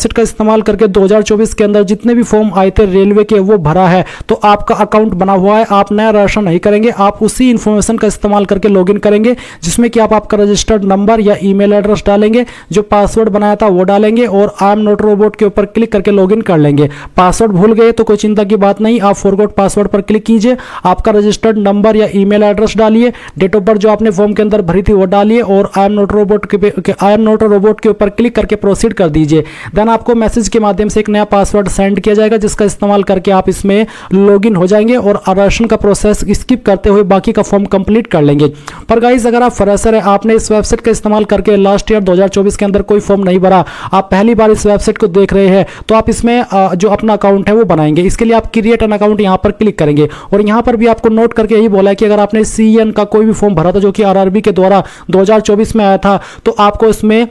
Website का इस्तेमाल करके 2024 के अंदर जितने भी फॉर्म आए थे रेलवे के वो भरा है तो आपका अकाउंट बना हुआ है, आप नया रजिस्ट्रेशन नहीं करेंगे, आप उसी इन्फॉर्मेशन का इस्तेमाल करके लॉगिन करेंगे जिसमें कि आप आपका रजिस्टर्ड नंबर या ईमेल एड्रेस डालेंगे, जो पासवर्ड बनाया था वो डालेंगे और आई एम नॉट रोबोट के ऊपर क्लिक करके लॉगिन कर लेंगे। पासवर्ड भूल गए तो कोई चिंता की बात नहीं, आप फॉरगॉट पासवर्ड पर क्लिक कीजिए, आपका रजिस्टर्ड नंबर या ईमेल एड्रेस डालिए, डेट ऑफ बर्थ जो आपने फॉर्म के अंदर भरी थी वो डालिए और आई एम नॉट रोबोट के ऊपर क्लिक करके प्रोसीड कर दीजिए। देन आपको मैसेज के माध्यम से एक नया पासवर्ड सेंड किया जाएगा जिसका इस्तेमाल करके आप इसमें लॉगिन हो जाएंगे और रजिस्ट्रेशन का प्रोसेस स्किप करते हुए बाकी का फॉर्म कंप्लीट कर लेंगे। पर गाइस अगर आप फ्रेशर है, आपने इस वेबसाइट का इस्तेमाल करके लास्ट ईयर 2024 के अंदर कोई फॉर्म नहीं भरा, आप पहली बार इस वेबसाइट को देख रहे हैं तो आप इसमें जो अपना अकाउंट है वो बनाएंगे। इसके लिए आप क्रिएट एन अकाउंट यहां पर क्लिक करेंगे और यहां पर भी आपको नोट करके यही बोला है कि अगर आपने CN का कोई भी फॉर्म भरा था जो कि RRB के द्वारा 2024 में आया था तो आपको इसमें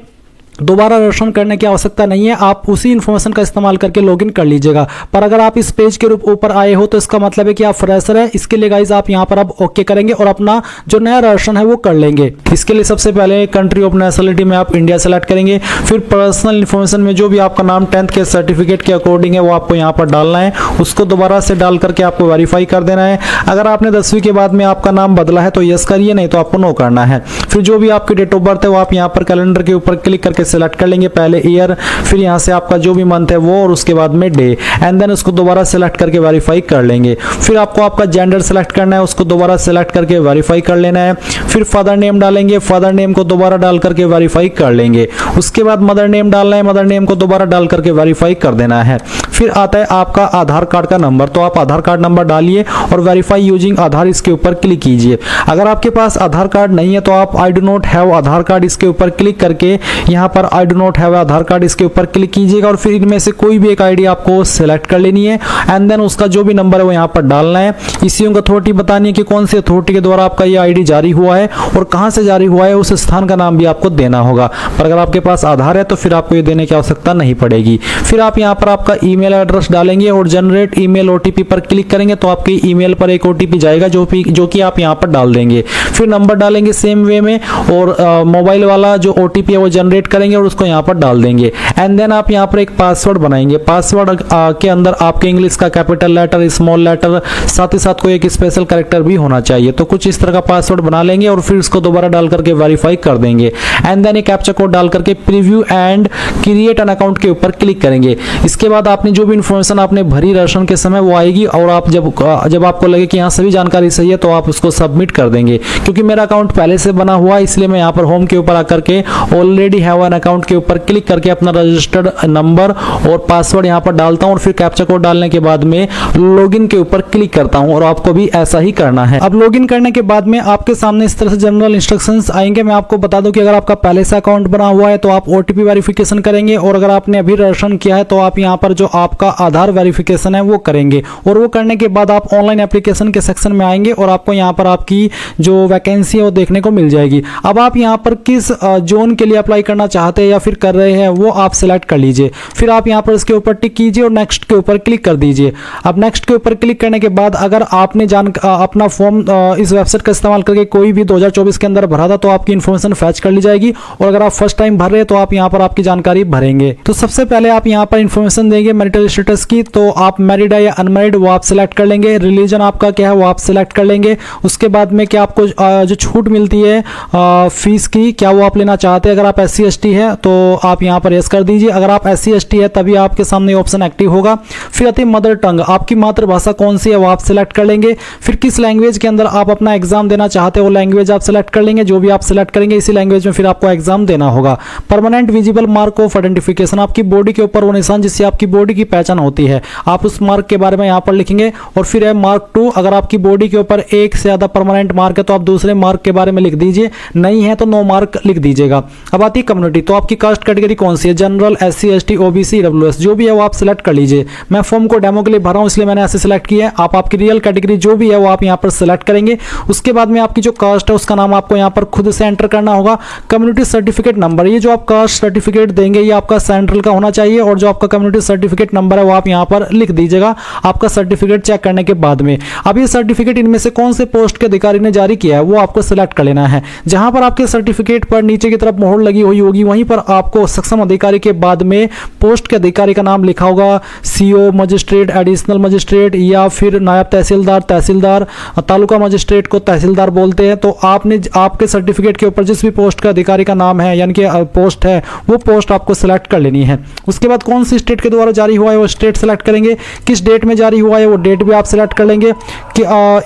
दोबारा रजिस्ट्रेशन करने की आवश्यकता नहीं है, आप उसी इन्फॉर्मेशन का इस्तेमाल करके लॉगिन कर लीजिएगा। पर अगर आप इस पेज के ऊपर आए हो तो इसका मतलब है कि आप फ्रेशर है। इसके लिए गाइज आप यहां पर अब ओके करेंगे और अपना जो नया रजिस्ट्रेशन है वो कर लेंगे। इसके लिए सबसे पहले कंट्री ऑफ नेशनलिटी में आप इंडिया सेलेक्ट करेंगे, फिर पर्सनल इन्फॉर्मेशन में जो भी आपका नाम 10th के सर्टिफिकेट के अकॉर्डिंग है वो आपको यहाँ पर डालना है, उसको दोबारा से डाल करके आपको वेरीफाई कर देना है। अगर आपने 10वीं के बाद में आपका नाम बदला है तो यस करिए, नहीं तो आपको नो करना है। फिर जो भी आपकी डेट ऑफ बर्थ है वो आप यहाँ पर कैलेंडर के ऊपर क्लिक करके सिलेक्ट कर लेंगे, पहले ईयर, फिर यहां से आपका जो भी मंथ है वो और उसके बाद में डे, एंड देन उसको दोबारा सेलेक्ट करके वेरीफाई कर लेंगे। फिर आपको आपका जेंडर सेलेक्ट करना है, उसको दोबारा सेलेक्ट करके वेरीफाई कर लेना है। फिर फादर नेम डालेंगे, फादर नेम को दोबारा डाल करके वेरीफाई कर लेंगे। उसके बाद मदर नेम डालना है, मदर नेम को दोबारा डाल करके वेरीफाई कर देना है। फिर आता है आपका आधार कार्ड का नंबर, तो आप आधार कार्ड नंबर डालिए और वेरीफाई यूजिंग आधार इसके ऊपर क्लिक कीजिए। अगर आपके पास आधार कार्ड नहीं है तो आप I do not have Aadhaar card इसके ऊपर क्लिक करके यहाँ पर I do not have Aadhaar card इसके ऊपर क्लिक कीजिएगा और फिर इनमें से कोई भी एक आईडी आपको सेलेक्ट कर लेनी है एंड देन उसका जो भी नंबर है वो यहाँ पर डालना है। इश्यूइंग अथॉरिटी बतानी है कि कौन सी अथॉरिटी के द्वारा आपका ये आईडी जारी हुआ है और कहां से जारी हुआ है, उस स्थान का नाम भी आपको देना होगा। पर अगर आपके पास आधार है तो फिर आपको ये देने की आवश्यकता नहीं पड़ेगी। फिर आप यहाँ पर आपका ईमेल एड्रेस डालेंगे और जनरेट ईमेल ओटीपी पर क्लिक करेंगे तो आपके ईमेल पर एक ओटीपी जाएगा जो कि आप यहाँ पर डाल देंगे। फिर नंबर डालेंगे सेम वे में और मोबाइल वाला जो ओटीपी है वो जनरेट करेंगे और उसको यहाँ पर डाल देंगे एंड देन आप यहाँ पर एक पासवर्ड बनाएंगे। पासवर्ड के अंदर आपके इंग्लिश का कैपिटल लेटर, स्मॉल लेटर, साथ ही साथ कोई एक स्पेशल कैरेक्टर भी होना चाहिए। तो कुछ इस तरह का पासवर्ड बना लेंगे और फिर उसको दोबारा डाल करके वेरीफाई कर देंगे एंड देन एक कैप्चा कोड डाल करके preview and create an account के ऊपर क्लिक करेंगे। इसके बाद आपने जो भी इंफॉर्मेशन आपने भरी रजिस्ट्रेशन के समय वो आएगी और आप जब आपको लगे कि यहाँ सभी जानकारी सही है तो आप उसको सबमिट कर देंगे। क्योंकि मेरा अकाउंट पहले से बना हुआ है इसलिए मैं यहाँ पर होम के ऊपर आकर के ऑलरेडी हैव एन अकाउंट के ऊपर क्लिक करके अपना रजिस्टर्ड नंबर और पासवर्ड यहाँ पर डालता हूँ और फिर कैप्चा कोड डालने के बाद में लॉगिन के ऊपर क्लिक करता हूँ और आपको भी ऐसा ही करना है। अब लॉगिन करने के बाद में आपके सामने इस तरह से जनरल इंस्ट्रक्शंस आएंगे। मैं आपको बता दूं कि अगर आपका पहले से अकाउंट बना हुआ है तो आप ओटीपी वेरिफिकेशन करेंगे और अगर आपने अभी रजिस्ट्रेशन किया है तो आप यहाँ पर जो आपका आधार वेरिफिकेशन है वो करेंगे और वो करने के बाद आप ऑनलाइन एप्लीकेशन के सेक्शन में आएंगे और आपको यहाँ पर आपकी जो वैकेंसी है वो देखने को मिल जाएगी। अब आप यहाँ पर किस जोन के लिए अप्लाई करना चाहते हैं या फिर कर रहे हैं वो आप सिलेक्ट कर लीजिए। फिर आप यहाँ पर इसके ऊपर टिक कीजिए और नेक्स्ट के ऊपर क्लिक कर दीजिए। अब नेक्स्ट के ऊपर क्लिक करने के बाद अगर आपने अपना फॉर्म इस वेबसाइट का इस्तेमाल करके कोई भी 2024 के अंदर भरा था तो आपकी इन्फॉर्मेशन फैच कर ली जाएगी और अगर आप फर्स्ट टाइम भर रहे हैं तो आप यहाँ पर आपकी जानकारी भरेंगे। तो सबसे पहले आप यहाँ पर इन्फॉर्मेशन देंगे मैरिटल स्टेटस की, तो आप मैरिड है या अनमैरिड वो आप सिलेक्ट कर लेंगे। रिलीजन आपका क्या है वो आप सिलेक्ट कर लेंगे। उसके बाद में क्या आपको जो छूट मिलती है फीस की क्या वो आप लेना चाहते हैं। अगर आप SC ST है तो आप यहाँ पर यस कर दीजिए। अगर आप SC ST है तभी आपके सामने ऑप्शन एक्टिव होगा। फिर आती है मदर टंग, आपकी मातृभाषा कौन सी है वो आप सिलेक्ट कर लेंगे। फिर किस लैंग्वेज के अंदर आप अपना एग्जाम देना चाहते हो वो लैंग्वेज आप सिलेक्ट कर लेंगे। जो भी आप सिलेक्ट करेंगे इसी लैंग्वेज में फिर आपको एग्जाम देना होगा। Permanent visible mark of identification, आपकी बॉडी के ऊपर वो निशान जिससे आपकी बॉडी की पहचान होती है, आप उस मार्क के बारे में यहाँ पर लिखेंगे। और फिर है मार्क 2, अगर आपकी बॉडी के ऊपर एक से ज्यादा परमानेंट मार्क है तो आप दूसरे मार्क के बारे में लिख दीजिए, नहीं है तो नो मार्क लिख दीजिएगा। अब आती है कम्युनिटी, तो आपकी कास्ट कैटेगरी कौन सी है, general, SC ST OBC EWS जो भी है वो आप सिलेक्ट कर लीजिए। मैं फॉर्म को डेमो के लिए भरा हूं इसलिए मैंने ऐसे सिलेक्ट किया है। आप आपकी रियल कैटेगरी जो भी है वो आप यहाँ पर सिलेक्ट करेंगे। उसके बाद में आपकी जो कास्ट है उसका नाम आपको यहाँ पर खुद से एंटर करना होगा। कम्युनिटी सर्टिफिकेट नंबर, ये जो आप कास्ट सर्टिफिकेट देंगे ये आपका सेंट्रल का होना चाहिए और जो आपका कम्युनिटी सर्टिफिकेट नंबर है वो आप यहाँ पर लिख दीजिएगा आपका सर्टिफिकेट चेक करने के बाद में। अब ये सर्टिफिकेट इनमें से कौन से पोस्ट के अधिकारी ने जारी किया है वो आपको सिलेक्ट कर लेना है। जहां पर आपके सर्टिफिकेट पर नीचे की तरफ मोहर लगी हुई होगी वहीं पर आपको सक्षम अधिकारी के बाद में पोस्ट के अधिकारी का नाम लिखा होगा, सीओ, मजिस्ट्रेट, एडिशनल मजिस्ट्रेट या फिर नायब तहसीलदार, तहसीलदार, तालुका मजिस्ट्रेट को तहसीलदार बोलते हैं। तो आपने आपके सर्टिफिकेट के ऊपर जिस भी पोस्ट का अधिकारी का नाम है यानी कि पोस्ट है वो पोस्ट आपको सेलेक्ट कर लेनी है। उसके बाद कौन सी स्टेट के द्वारा जारी हुआ है वो स्टेट सेलेक्ट करेंगे, किस डेट में जारी हुआ है वो डेट भी आप सेलेक्ट कर लेंगे। कि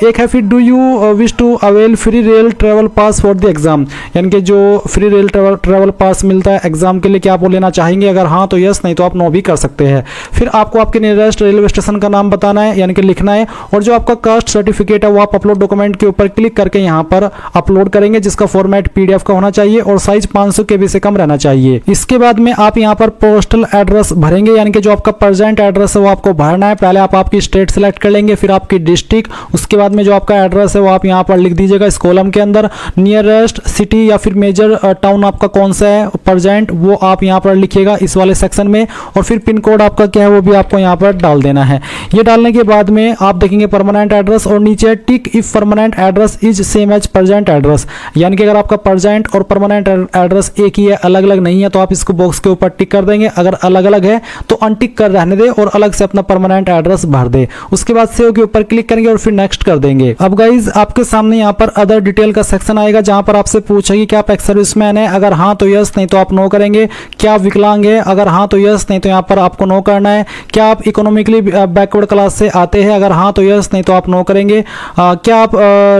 एक है फिर do you wish to avail free rail travel pass for the exam, यानी कि जो फ्री रेल ट्रेवल पास मिलता है एग्जाम के लिए, क्या आप वो लेना चाहेंगे? अगर हाँ तो यस, नहीं तो आप नो भी कर सकते हैं। फिर आपको आपके नियरेस्ट रेलवे स्टेशन का नाम बताना है यानी कि लिखना है, और जो आपका कास्ट सर्टिफिकेट है वो आप अपलोड डॉक्यूमेंट के ऊपर क्लिक करके यहाँ पर अपलोड करेंगे, जिसका फॉर्मेट पीडीएफ का होना चाहिए और साइज 500 KB से कम रहना चाहिए। इसके बाद में आप यहाँ पर पोस्टल एड्रेस भरेंगे, यानी कि जो आपका प्रेजेंट एड्रेस है वो आपको भरना है। पहले आप आपकी स्टेट सेलेक्ट कर लेंगे, फिर आपकी डिस्ट्रिक्ट, उसके बाद में जो आपका एड्रेस है वो आप यहाँ पर लिख दीजिएगा इस कॉलम के अंदर। नियरेस्ट सिटी या फिर मेजर टाउन आपका कौन सा है प्रेजेंट वो आप यहाँ पर लिखिएगा इस वाले सेक्शन में, और फिर पिन कोड आपका क्या है वो भी आपको यहाँ पर डाल देना है। ये डालने के बाद में आप देखेंगे परमानेंट एड्रेस और नीचे tick if permanent address is same as present address, यानी कि अगर आपका प्रेजेंट और परमानेंट एड्रेस एक ही है, अलग अलग नहीं है, तो आप इसको बॉक्स के ऊपर टिक कर देंगे। अगर अलग अलग है तो अनटिक कर रहने दे और अलग से अपना परमानेंट एड्रेस भर दे। उसके बाद सेव के ऊपर क्लिक करेंगे और फिर नेक्स्ट कर देंगे। अब गाइज आपके सामने यहाँ पर अदर डिटेल का सेक्शन आएगा जहां पर आपसे पूछेगी क्या आप एक्स सर्विसमैन है, अगर हाँ तो यस, नहीं तो आप नो करेंगे। क्या आप विकलांग है, अगर हाँ तो यस, नहीं तो यहाँ पर आपको नो करना है। क्या आप इकोनॉमिकली बैकवर्ड क्लास से आते हैं, अगर हाँ तो यस, नहीं तो आप नो करेंगे। क्या आप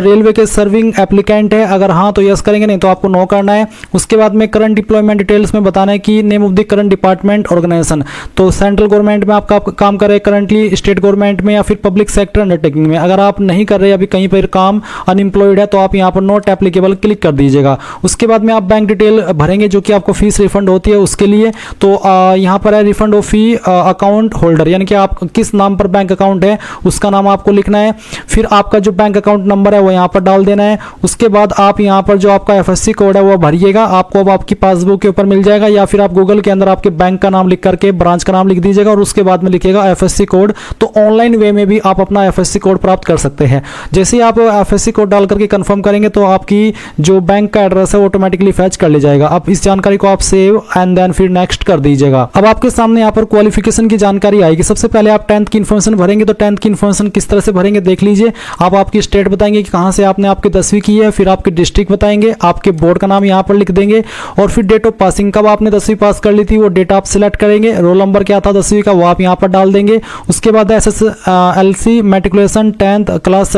रेलवे के सर्विंग एप्लीकेंट है, अगर हाँ तो यस करेंगे, नहीं तो आपको नो करना है। उसके बाद में करंट डिप्लॉयमेंट डिटेल्स में बताना है कि name of the current department organisation, तो सेंट्रल गवर्नमेंट में आपका काम कर रहे हैं करंटली, स्टेट गवर्नमेंट में या फिर पब्लिक सेक्टर अंडरटेकिंग में। अगर आप नहीं कर रहे अभी कहीं पर काम, अनएम्प्लॉयड है, तो आप यहाँ पर नॉट एप्लीकेबल क्लिक कर दीजिएगा। उसके बाद में आप बैंक डिटेल भरेंगे जो कि आपको फीस रिफंड होती है उसके लिए। तो यहाँ पर है refund of fee account holder, यानी कि आप किस नाम पर बैंक अकाउंट है उसका नाम आपको लिखना है। फिर आपका जो बैंक अकाउंट नंबर है वो यहाँ पर डाल देना है। उसके बाद आप यहाँ पर जो आपका एफएससी कोड है वो भरिएगा, आपको अब आपकी पासबुक के ऊपर मिल जाएगा, या फिर आप गूगल के अंदर आपके बैंक का नाम लिख करके ब्रांच का नाम लिख दीजिएगा और उसके बाद में लिखिएगा एफएससी कोड। तो ऑनलाइन वे में भी आप अपना एफएससी कोड प्राप्त कर सकते हैं। जैसे ही आप एफएससी कोड डाल करके कंफर्म करेंगे तो आपकी जो बैंक का एड्रेस है वो ऑटोमेटिकली फैच कर ले जाएगा। अब इस जानकारी को आप सेव एंड देन फिर नेक्स्ट कर दीजिएगा। अब आपके सामने यहाँ पर क्वालिफिकेशन की जानकारी आएगी। सबसे पहले आप 10th की इन्फॉर्मेशन भरेंगे, तो 10th की इन्फॉर्मेशन किस तरह से भरेंगे देख लीजिए। आप आपकी स्टेट बताएंगे कि कहाँ से आपने आपकी 10वीं की है, फिर आपकी डिस्ट्रिक्ट बताएंगे, आपके बोर्ड का नाम यहाँ पर लिख देंगे, और फिर डेट ऑफ पासिंग, कब आपने 10वीं पास कर ली थी वो डेट आप सिलेक्ट करेंगे। रोल नंबर क्या था 10वीं का वो आप यहाँ पर डाल देंगे। उसके बाद SSLC matriculation 10th class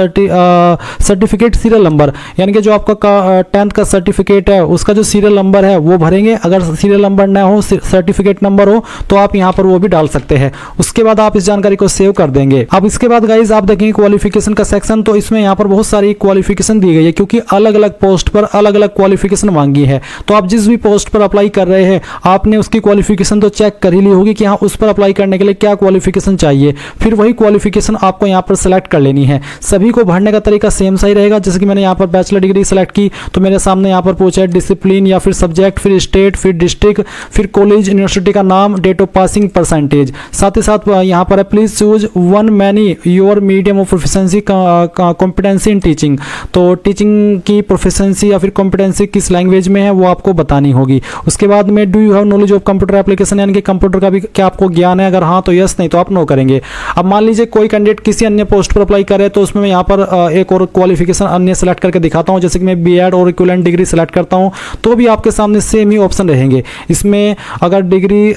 certificate serial number, यानी कि जो आपका 10th का सर्टिफिकेट है उसका जो सीरियल नंबर है वो भरेंगे। अगर सीरियल नंबर ना हो, सर्टिफिकेट नंबर हो, तो आप यहाँ पर वो भी डाल सकते हैं। उसके बाद आप इस जानकारी को सेव कर देंगे। अब इसके बाद गाइज आप देखेंगे क्वालिफिकेशन का सेक्शन, तो इसमें यहाँ पर बहुत सारी क्वालिफिकेशन दी गई है क्योंकि अलग अलग पोस्ट पर अलग अलग क्वालिफिकेशन मांगी है। तो आप जिस भी पोस्ट पर अप्लाई कर रहे हैं आपने उसकी क्वालिफिकेशन तो चेक कर ही ली होगी कि हाँ उस पर अप्लाई करने के लिए क्या क्वालिफिकेशन चाहिए, फिर वही क्वालिफिकेशन आपको यहाँ पर सेलेक्ट कर लेनी है। सभी को भरने का तरीका सेम सा ही रहेगा। जैसे कि मैंने यहाँ पर बैचलर डिग्री सेलेक्ट की तो मेरे सामने यहाँ पर पूछा है डिसिप्लिन या फिर सब्जेक्ट, फिर स्टेट, फिर डिस्ट्रिक्ट, फिर कॉलेज यूनिवर्सिटी का नाम, डेट ऑफ पासिंग, परसेंटेज। साथ ही साथ यहाँ पर है please choose one many your medium of proficiency competency in teaching, तो टीचिंग की प्रोफिशिएंसी या फिर कॉम्पिटेंसी किस लैंग्वेज में है वो आपको बतानी होगी। उसके बाद में do you have knowledge of computer application, यानी कि कंप्यूटर का भी क्या आपको ज्ञान है, अगर हाँ तो यस, नहीं तो आप नो करेंगे। अब मान लीजिए कोई कैंडिडेट किसी अन्य पोस्ट पर अप्लाई करे तो उसमें मैं यहाँ पर एक और क्वालिफिकेशन अन्य सेलेक्ट करके दिखाता हूँ। जैसे कि मैं बीएड और इक्विवेलेंट डिग्री सेलेक्ट करता हूँ तो भी आपके सामने सेम ही ऑप्शन रहेंगे। इसमें अगर डिग्री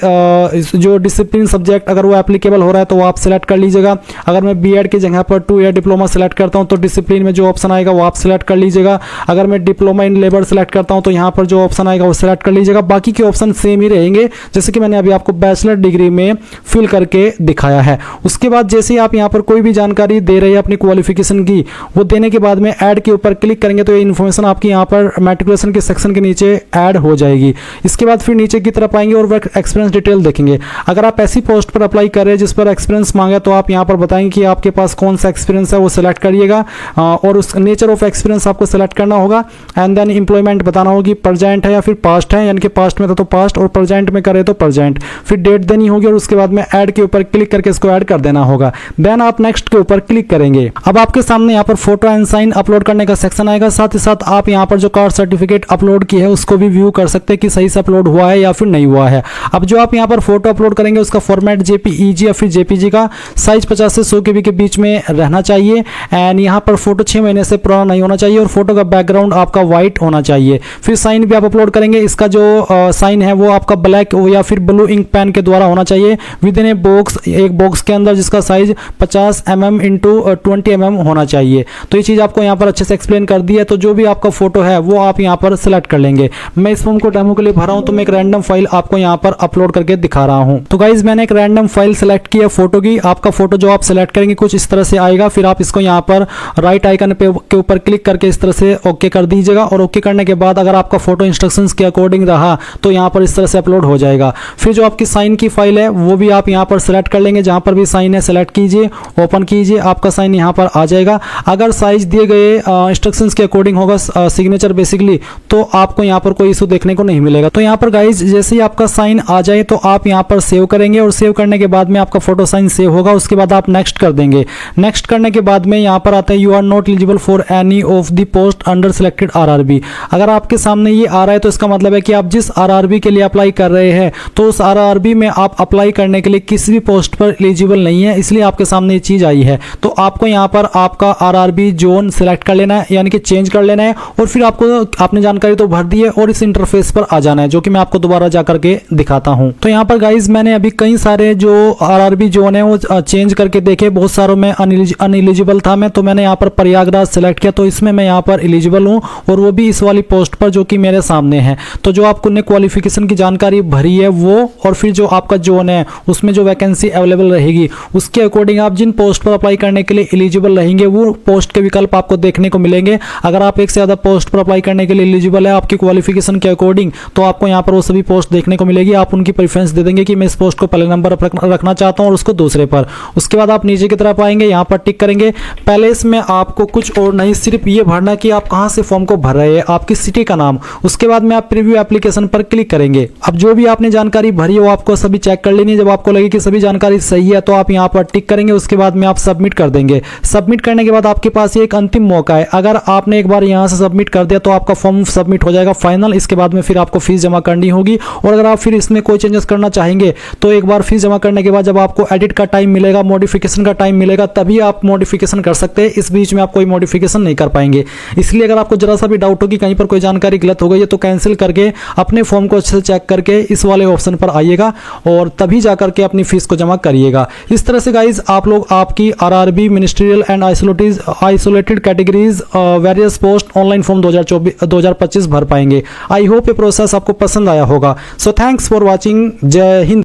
जो डिसिप्लिन सब्जेक्ट अगर वो एप्लीकेबल हो रहा है तो वो आप सेलेक्ट कर लीजिएगा। अगर मैं बीएड की जगह पर 2 ईयर डिप्लोमा सेलेक्ट करता हूँ तो डिसिप्लिन में जो ऑप्शन आएगा वो आप सेलेक्ट कर लीजिएगा। अगर मैं डिप्लोमा इन लेबर सेलेक्ट करता हूँ तो यहाँ पर जो ऑप्शन आएगा वो सेलेक्ट कर लीजिएगा। बाकी के ऑप्शन सेम ही रहेंगे जैसे कि मैंने अभी आपको बैचलर डिग्री में फिल करके दिखाया है। उसके बाद जैसे ही आप यहाँ पर कोई भी जानकारी दे रहे हैं अपनी क्वालिफिकेशन की, वो देने के बाद में ऐड के ऊपर क्लिक करेंगे तो ये इन्फॉर्मेशन आपकी यहाँ पर मैट्रिकुलेशन के सेक्शन के नीचे ऐड हो जाएगी। इसके बाद फिर नीचे की तरफ आएंगे और वर्क एक्सपीरियंस डिटेल देखेंगे। अगर आप ऐसी पोस्ट पर अप्लाई कर रहे हैं जिस पर एक्सपीरियंस मांगा तो आप यहाँ पर बताएंगे कि आपके पास कौन सा एक्सपीरियंस है वो सिलेक्ट करिएगा और उस नेचर ऑफ एक्सपीरियंस आपको सेलेक्ट करना होगा। एंड देन एम्प्लॉयमेंट बताना होगी प्रेजेंट है या फिर पास्ट है, यानी कि पास्ट में था तो पास्ट और प्रेजेंट में करे तो प्रेजेंट। फिर डेट देनी होगी और उसके बाद में ऐड के ऊपर क्लिक करके इसको ऐड कर देना होगा। देन आप नेक्स्ट के ऊपर क्लिक करेंगे। अब आपके सामने यहाँ पर फोटो एंड साइन अपलोड करने का सेक्शन आएगा। साथ ही साथ आप यहाँ पर जो कास्ट सर्टिफिकेट अपलोड की है उसको भी व्यू कर सकते हैं कि सही से अपलोड हुआ है या फिर नहीं हुआ है। अब जो आप यहाँ पर फोटो अपलोड करेंगे उसका फॉर्मेट JPEG या फिर JPG का साइज 50 से 100 KB के बीच में रहना चाहिए। एंड यहाँ पर फोटो 6 महीने से पुराना नहीं होना चाहिए और फोटो का बैकग्राउंड आपका व्हाइट होना चाहिए। फिर साइन भी आप अपलोड करेंगे, इसका जो साइन है वो आपका ब्लैक या फिर ब्लू इंक पेन के द्वारा होना चाहिए विद इन ए बॉक्स, एक बॉक्स के अंदर जिसका साइज 50 mm इंटू 20 mm होना चाहिए। तो ये चीज़ आपको यहाँ पर अच्छे से एक्सप्लेन कर दी है। तो जो भी आपका फोटो है वो आप यहाँ पर सिलेक्ट कर लेंगे। मैं इस फॉर्म को डेमो के लिए भरा हूँ तो मैं एक रैंडम फाइल आपको यहाँ पर अपलोड करके दिखा रहा हूँ। तो गाइज मैंने एक रैंडम फाइल सेलेक्ट की है फोटो की। आपका फोटो जो आप सिलेक्ट करेंगे कुछ इस तरह से आएगा। फिर आप इसको यहाँ पर राइट आइकन के ऊपर क्लिक करके इस तरह से ओके कर दीजिएगा और ओके करने के बाद अगर आपका फोटो इंस्ट्रक्शंस के अकॉर्डिंग रहा तो यहाँ पर इस तरह से अपलोड हो जाएगा। फिर जो आपकी साइन की फाइल है वो भी आप यहाँ पर सिलेक्ट कर लेंगे। जहाँ पर भी साइन है सिलेक्ट कीजिए, ओपन कीजिए, आपका साइन यहाँ पर आ जाएगा। अगर साइज दिए गए इंस्ट्रक्शंस के अकॉर्डिंग होगा सिग्नेचर बेसिकली, तो आपको यहाँ पर कोई इशू देखने को नहीं मिलेगा। तो यहाँ पर गाइज जैसे ही आपका साइन आ जाए तो आप यहाँ पर सेव करेंगे और सेव करने के बाद में आपका फोटो साइन सेव होगा। उसके बाद आप नेक्स्ट कर देंगे। नेक्स्ट करने के बाद में यहाँ पर आता है you are not eligible for any of the post under selected RRB। अगर आपके सामने ये आ रहा है तो इसका मतलब है कि आप जिस RRB के लिए अप्लाई कर रहे हैं तो उस RRB में आप अप्लाई करने के लिए किसी भी पोस्ट पर एलिजिबल नहीं है, इसलिए आपके सामने ये चीज़ आई है। तो आपको यहाँ पर आपका RRB जोन सिलेक्ट कर लेना है, यानी कि चेंज कर लेना है और फिर आपको आपने जानकारी तो भर दी है और इस इंटरफेस पर आ जाना है, जो कि मैं आपको दोबारा जा करके दिखाता हूँ। तो यहाँ पर गाइज मैंने अभी कई सारे जो RRB जोन है वो चेंज करके देखे। बहुत सारों में अनएलिजिबल था मैं, तो मैंने यहाँ पर प्रयागराज सेलेक्ट किया। तो इसमें मैं यहाँ पर एलिजिबल हूँ और वो भी इस वाली पोस्ट पर जो कि मेरे सामने है। तो जो आपको ने क्वालिफिकेशन की जानकारी भरी है वो और फिर जो आपका जोन है उसमें जो वैकेंसी अवेलेबल रहेगी उसके अकॉर्डिंग आप जिन पोस्ट पर अप्लाई करने के लिए एलिजिबल रहेंगे वो पोस्ट के विकल्प आपको देखने को मिलेंगे। अगर आप एक से ज़्यादा पोस्ट पर अप्लाई करने के लिए एलिजिबल है आपकी क्वालिफिकेशन के अकॉर्डिंग, तो आपको यहाँ पर वो सभी पोस्ट देखने को मिलेगी। आप उनकी प्रेफरेंस दे देंगे कि मैं इस पोस्ट को पहले नंबर पर रखना चाहता हूँ और उसको दूसरे पर। उसके बाद आप नीचे की तरफ आएंगे, यहाँ पर टिक करेंगे। पहले इसमें आपको कुछ और नहीं, सिर्फ ये भरना कि आप कहाँ से फॉर्म को भर रहे हैं, आपकी सिटी का नाम। उसके बाद में आप प्रीव्यू एप्लीकेशन पर क्लिक करेंगे। अब जो भी आपने जानकारी भरी है वो आपको सभी चेक कर लेनी है। जब आपको लगे कि सभी जानकारी सही है तो आप यहाँ पर टिक करेंगे। उसके बाद में आप सबमिट कर देंगे। सबमिट करने के बाद आपके पास ये एक अंतिम मौका है। अगर आपने एक बार यहाँ से सबमिट कर दिया तो आपका फॉर्म सबमिट हो जाएगा फाइनल। इसके बाद में फिर आपको फीस जमा करनी होगी और अगर आप फिर इसमें कोई चेंजेस करना चाहेंगे तो एक बार फीस जमा करने के बाद जब आपको एडिट का टाइम मिलेगा, मॉडिफिकेशन का टाइम मिलेगा, तभी आप मॉडिफिकेशन कर सकते हैं। इस बीच में आप कोई मॉडिफिकेशन नहीं कर पाएंगे। इसलिए अगर आपको जरा सा भी डाउट हो कि कहीं पर कोई जानकारी गलत हो गई है तो कैंसिल करके अपने फॉर्म को अच्छे से चेक करके इस वाले ऑप्शन पर आइएगा और तभी जाकर के अपनी फीस को जमा करिएगा। इस तरह से गाइज आप लोग आपकी RRB ministerial and isolated categories various post online form 2025 भर पाएंगे। आई होप ये प्रोसेस आपको पसंद आया होगा। So thanks for watching. जय हिंद।